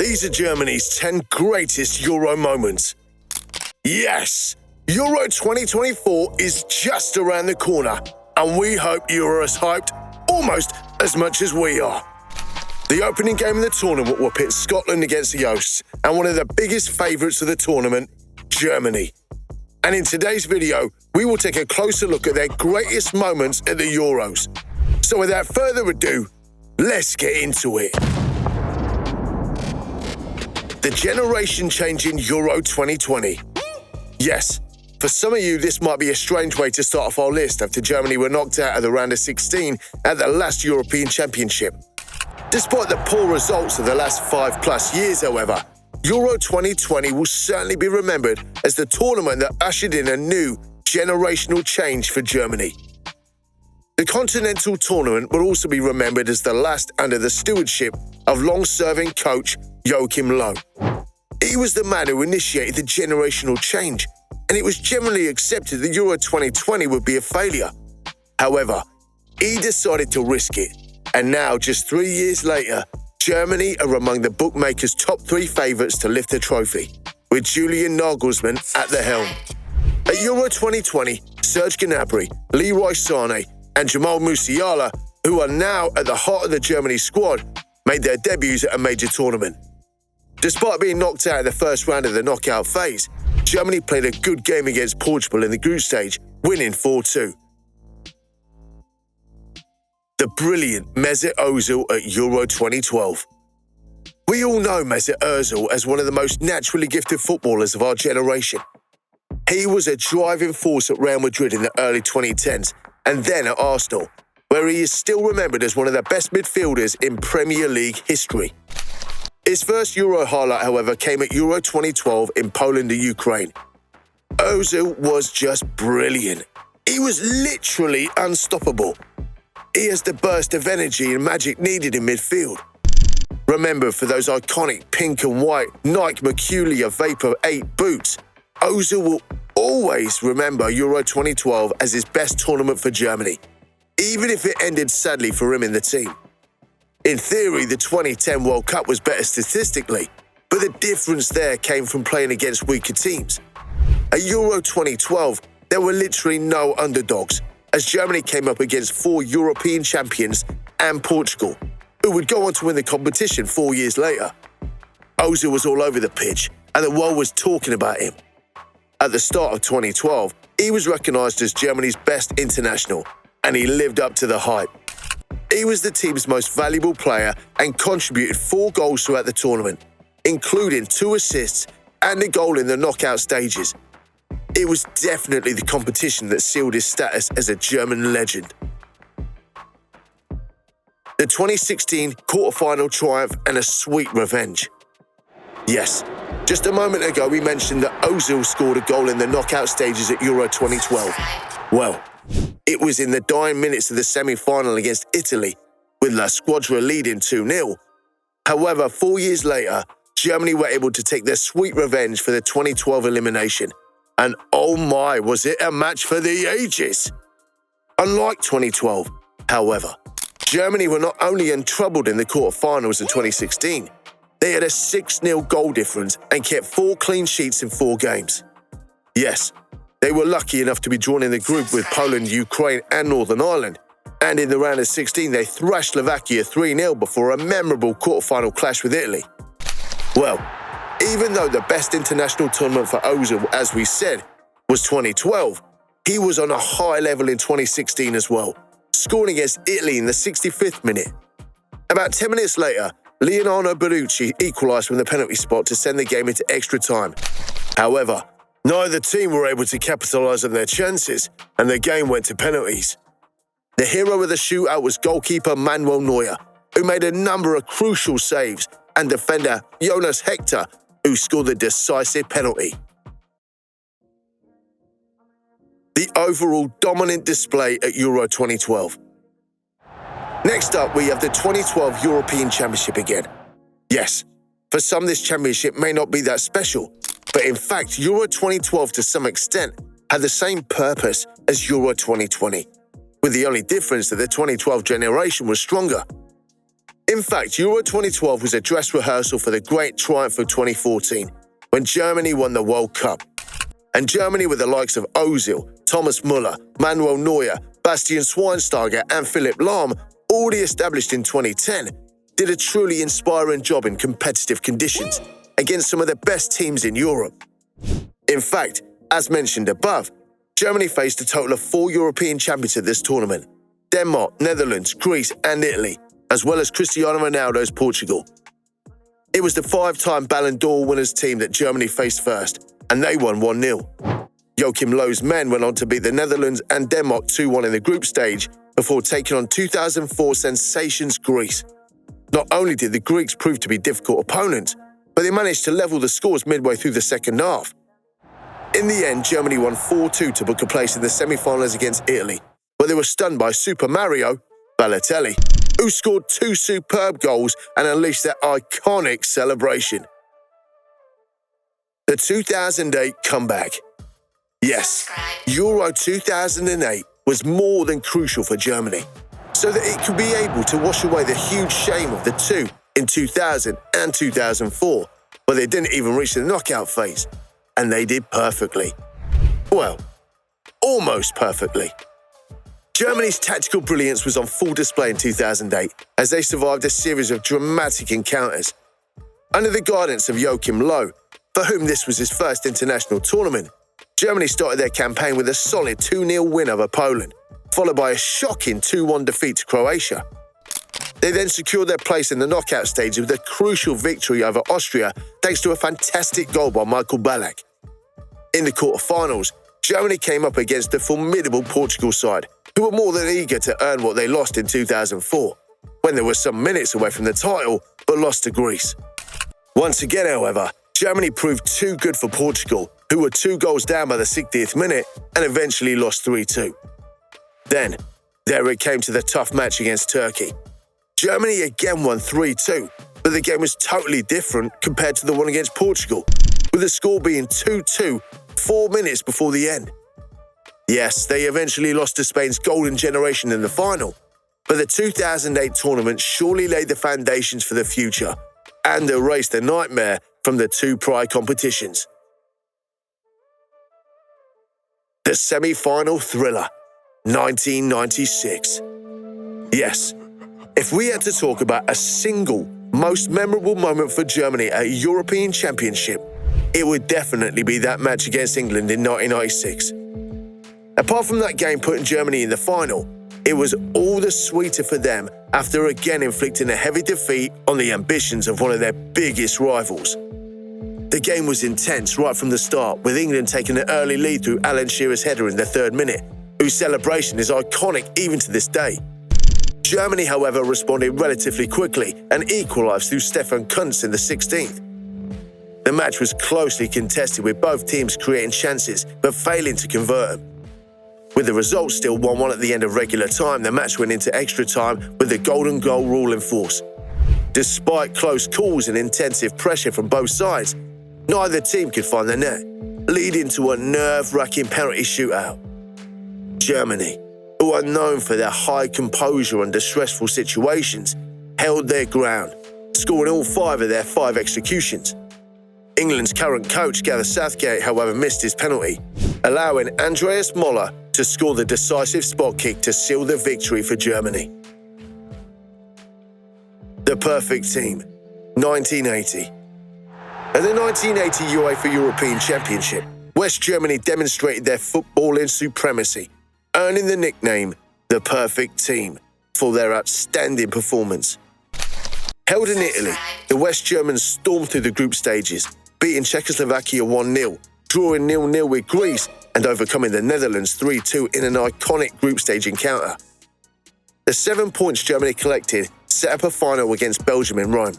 These are Germany's 10 greatest Euro moments. Yes, Euro 2024 is just around the corner, and we hope you are as hyped almost as much as we are. The opening game of the tournament will pit Scotland against the hosts and one of the biggest favourites of the tournament, Germany. And in today's video, we will take a closer look at their greatest moments at the Euros. So without further ado, let's get into it. The generation-changing Euro 2020. Yes, for some of you, this might be a strange way to start off our list after Germany were knocked out of the round of 16 at the last European Championship. Despite the poor results of the last 5+ years, however, Euro 2020 will certainly be remembered as the tournament that ushered in a new generational change for Germany. The continental tournament will also be remembered as the last under the stewardship of long-serving coach Joachim Löw. He was the man who initiated the generational change, and it was generally accepted that Euro 2020 would be a failure. However, he decided to risk it, and now, just 3 years later, Germany are among the bookmakers' top 3 favourites to lift the trophy, with Julian Nagelsmann at the helm. At Euro 2020, Serge Gnabry, Leroy Sané and Jamal Musiala, who are now at the heart of the Germany squad, made their debuts at a major tournament. Despite being knocked out in the first round of the knockout phase, Germany played a good game against Portugal in the group stage, winning 4-2. The brilliant Mesut Ozil at Euro 2012. We all know Mesut Ozil as one of the most naturally gifted footballers of our generation. He was a driving force at Real Madrid in the early 2010s and then at Arsenal, where he is still remembered as one of the best midfielders in Premier League history. His first Euro highlight, however, came at Euro 2012 in Poland and Ukraine. Ozil was just brilliant. He was literally unstoppable. He has the burst of energy and magic needed in midfield. Remember, for those iconic pink and white Nike Mercurial Vapor 8 boots, Ozil will always remember Euro 2012 as his best tournament for Germany, even if it ended sadly for him in the team. In theory, the 2010 World Cup was better statistically, but the difference there came from playing against weaker teams. At Euro 2012, there were literally no underdogs, as Germany came up against 4 European champions and Portugal, who would go on to win the competition 4 years later. Ozil was all over the pitch, and the world was talking about him. At the start of 2012, he was recognised as Germany's best international, and he lived up to the hype. He was the team's most valuable player and contributed 4 goals throughout the tournament, including 2 assists and a goal in the knockout stages. It was definitely the competition that sealed his status as a German legend. The 2016 quarter-final triumph and a sweet revenge. Yes, just a moment ago we mentioned that Ozil scored a goal in the knockout stages at Euro 2012. Well, it was in the dying minutes of the semi-final against Italy, with La Squadra leading 2-0. However, 4 years later, Germany were able to take their sweet revenge for the 2012 elimination. And oh my, was it a match for the ages! Unlike 2012, however, Germany were not only untroubled in the quarterfinals of 2016, they had a 6-0 goal difference and kept 4 clean sheets in 4 games. Yes, they were lucky enough to be drawn in the group with Poland, Ukraine and Northern Ireland, and in the round of 16 they thrashed Slovakia 3-0 before a memorable quarterfinal clash with Italy. Well, even though the best international tournament for Ozil, as we said, was 2012, he was on a high level in 2016 as well, scoring against Italy in the 65th minute. About 10 minutes later, Leonardo Bonucci equalised from the penalty spot to send the game into extra time. However, neither team were able to capitalise on their chances, and the game went to penalties. The hero of the shootout was goalkeeper Manuel Neuer, who made a number of crucial saves, and defender Jonas Hector, who scored the decisive penalty. The overall dominant display at Euro 2012. Next up, we have the 2012 European Championship again. Yes, for some this championship may not be that special, but in fact Euro 2012 to some extent had the same purpose as Euro 2020, with the only difference that the 2012 generation was stronger. In fact, Euro 2012 was a dress rehearsal for the great triumph of 2014, when Germany won the World Cup. And Germany, with the likes of Ozil, Thomas Müller, Manuel Neuer, Bastian Schweinsteiger and Philipp Lahm, already established in 2010, did a truly inspiring job in competitive conditions against some of the best teams in Europe. In fact, as mentioned above, Germany faced a total of 4 European champions at this tournament: Denmark, Netherlands, Greece and Italy, as well as Cristiano Ronaldo's Portugal. It was the 5-time Ballon d'Or winners team that Germany faced first, and they won 1-0. Joachim Löw's men went on to beat the Netherlands and Denmark 2-1 in the group stage before taking on 2004 sensations Greece. Not only did the Greeks prove to be difficult opponents, but they managed to level the scores midway through the second half. In the end, Germany won 4-2 to book a place in the semi-finals against Italy, but they were stunned by Super Mario Balotelli, who scored 2 superb goals and unleashed their iconic celebration. The 2008 comeback. Yes, Euro 2008 was more than crucial for Germany, so that it could be able to wash away the huge shame of the two in 2000 and 2004, but they didn't even reach the knockout phase, and they did perfectly. Well, almost perfectly. Germany's tactical brilliance was on full display in 2008 as they survived a series of dramatic encounters. Under the guidance of Joachim Löw, for whom this was his first international tournament, Germany started their campaign with a solid 2-0 win over Poland, followed by a shocking 2-1 defeat to Croatia. They then secured their place in the knockout stage with a crucial victory over Austria thanks to a fantastic goal by Michael Ballack. In the quarter-finals, Germany came up against the formidable Portugal side, who were more than eager to earn what they lost in 2004, when they were some minutes away from the title but lost to Greece. Once again, however, Germany proved too good for Portugal, who were 2 goals down by the 60th minute and eventually lost 3-2. Then, there it came to the tough match against Turkey. Germany again won 3-2, but the game was totally different compared to the one against Portugal, with the score being 2-2 4 minutes before the end. Yes, they eventually lost to Spain's golden generation in the final, but the 2008 tournament surely laid the foundations for the future and erased the nightmare from the 2 prior competitions. The semi-final thriller, 1996. Yes, if we had to talk about a single, most memorable moment for Germany at a European Championship, it would definitely be that match against England in 1996. Apart from that game putting Germany in the final, it was all the sweeter for them after again inflicting a heavy defeat on the ambitions of one of their biggest rivals. The game was intense right from the start, with England taking an early lead through Alan Shearer's header in the 3rd minute, whose celebration is iconic even to this day. Germany, however, responded relatively quickly and equalised through Stefan Kuntz in the 16th. The match was closely contested, with both teams creating chances but failing to convert them. With the result still 1-1 at the end of regular time, the match went into extra time with the golden goal rule in force. Despite close calls and intensive pressure from both sides, neither team could find the net, leading to a nerve-wracking penalty shootout. Germany, who are known for their high composure under stressful situations, held their ground, scoring all 5 of their 5 executions. England's current coach, Gareth Southgate, however, missed his penalty, allowing Andreas Möller to score the decisive spot kick to seal the victory for Germany. The perfect team, 1980. At the 1980 UEFA European Championship, West Germany demonstrated their footballing supremacy, earning the nickname the perfect team for their outstanding performance. Held in Italy, the West Germans stormed through the group stages, beating Czechoslovakia 1-0, drawing 0-0 with Greece and overcoming the Netherlands 3-2 in an iconic group stage encounter. The 7 points Germany collected set up a final against Belgium in Rome.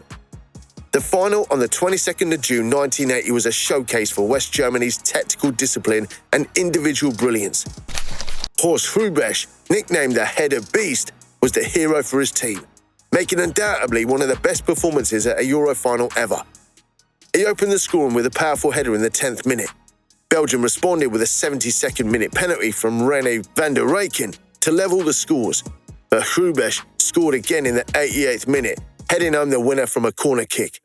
The final on the 22nd of June 1980 was a showcase for West Germany's tactical discipline and individual brilliance. Horst Hrubesch, nicknamed the Head of Beast, was the hero for his team, making undoubtedly one of the best performances at a Euro final ever. He opened the scoring with a powerful header in the 10th minute. Belgium responded with a 72nd minute penalty from René van der Reyken to level the scores, but Hrubesch scored again in the 88th minute, heading home the winner from a corner kick.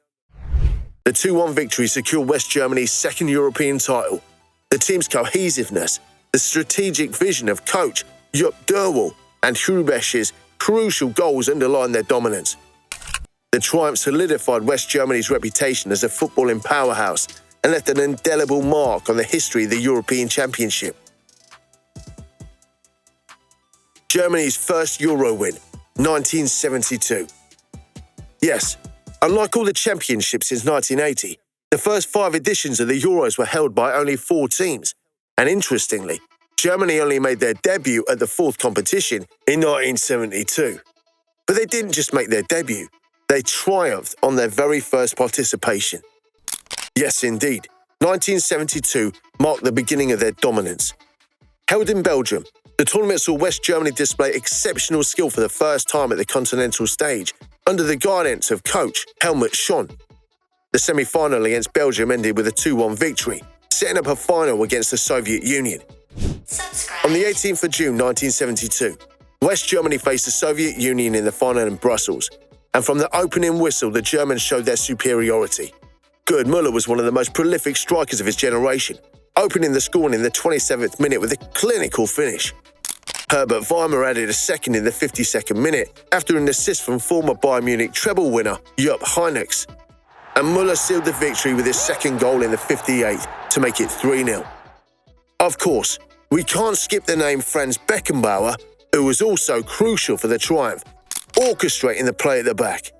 The 2-1 victory secured West Germany's second European title. The team's cohesiveness, the strategic vision of coach Jupp Derwall and Hrubesch's crucial goals underlined their dominance. The triumph solidified West Germany's reputation as a footballing powerhouse and left an indelible mark on the history of the European Championship. Germany's first Euro win, 1972. Yes, unlike all the championships since 1980, the first 5 editions of the Euros were held by only 4 teams. And interestingly, Germany only made their debut at the 4th competition in 1972. But they didn't just make their debut, they triumphed on their very first participation. Yes, indeed, 1972 marked the beginning of their dominance. Held in Belgium, the tournament saw West Germany display exceptional skill for the first time at the continental stage, under the guidance of coach Helmut Schön. The semi-final against Belgium ended with a 2-1 victory, setting up a final against the Soviet Union. On the 18th of June 1972, West Germany faced the Soviet Union in the final in Brussels, and from the opening whistle the Germans showed their superiority. Gerd Müller was one of the most prolific strikers of his generation, opening the scoring in the 27th minute with a clinical finish. Herbert Weimer added a second in the 52nd minute after an assist from former Bayern Munich treble winner Jupp Heynckes. And Müller sealed the victory with his second goal in the 58th to make it 3-0. Of course, we can't skip the name Franz Beckenbauer, who was also crucial for the triumph, orchestrating the play at the back.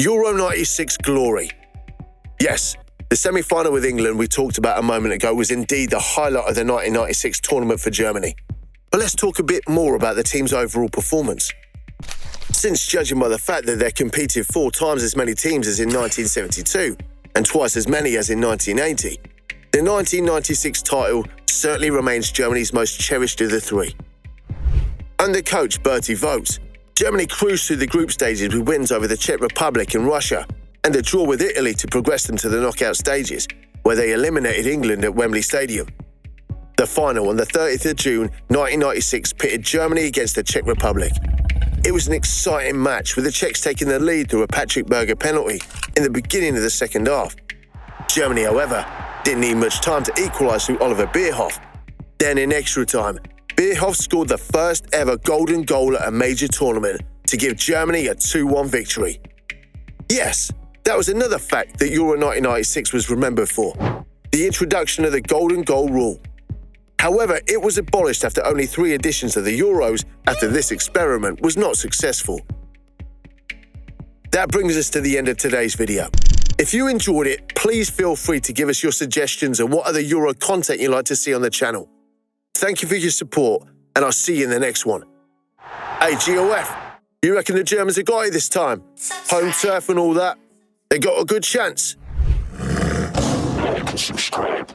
Euro 96 glory. Yes, the semi-final with England we talked about a moment ago was indeed the highlight of the 1996 tournament for Germany. But let's talk a bit more about the team's overall performance. Since judging by the fact that they competed 4 times as many teams as in 1972 and twice as many as in 1980, the 1996 title certainly remains Germany's most cherished of the 3. Under coach Berti Vogts, Germany cruised through the group stages with wins over the Czech Republic and Russia, and a draw with Italy to progress them to the knockout stages, where they eliminated England at Wembley Stadium. The final on the 30th of June 1996 pitted Germany against the Czech Republic. It was an exciting match, with the Czechs taking the lead through a Patrick Berger penalty in the beginning of the second half. Germany, however, didn't need much time to equalise through Oliver Bierhoff. Then in extra time, Bierhoff scored the first ever golden goal at a major tournament to give Germany a 2-1 victory. Yes, that was another fact that Euro 1996 was remembered for: the introduction of the golden goal rule. However, it was abolished after only 3 editions of the Euros after this experiment was not successful. That brings us to the end of today's video. If you enjoyed it, please feel free to give us your suggestions and what other Euro content you'd like to see on the channel. Thank you for your support, and I'll see you in the next one. Hey, GOF, you reckon the Germans have got it this time? Home turf and all that? They got a good chance. Subscribe.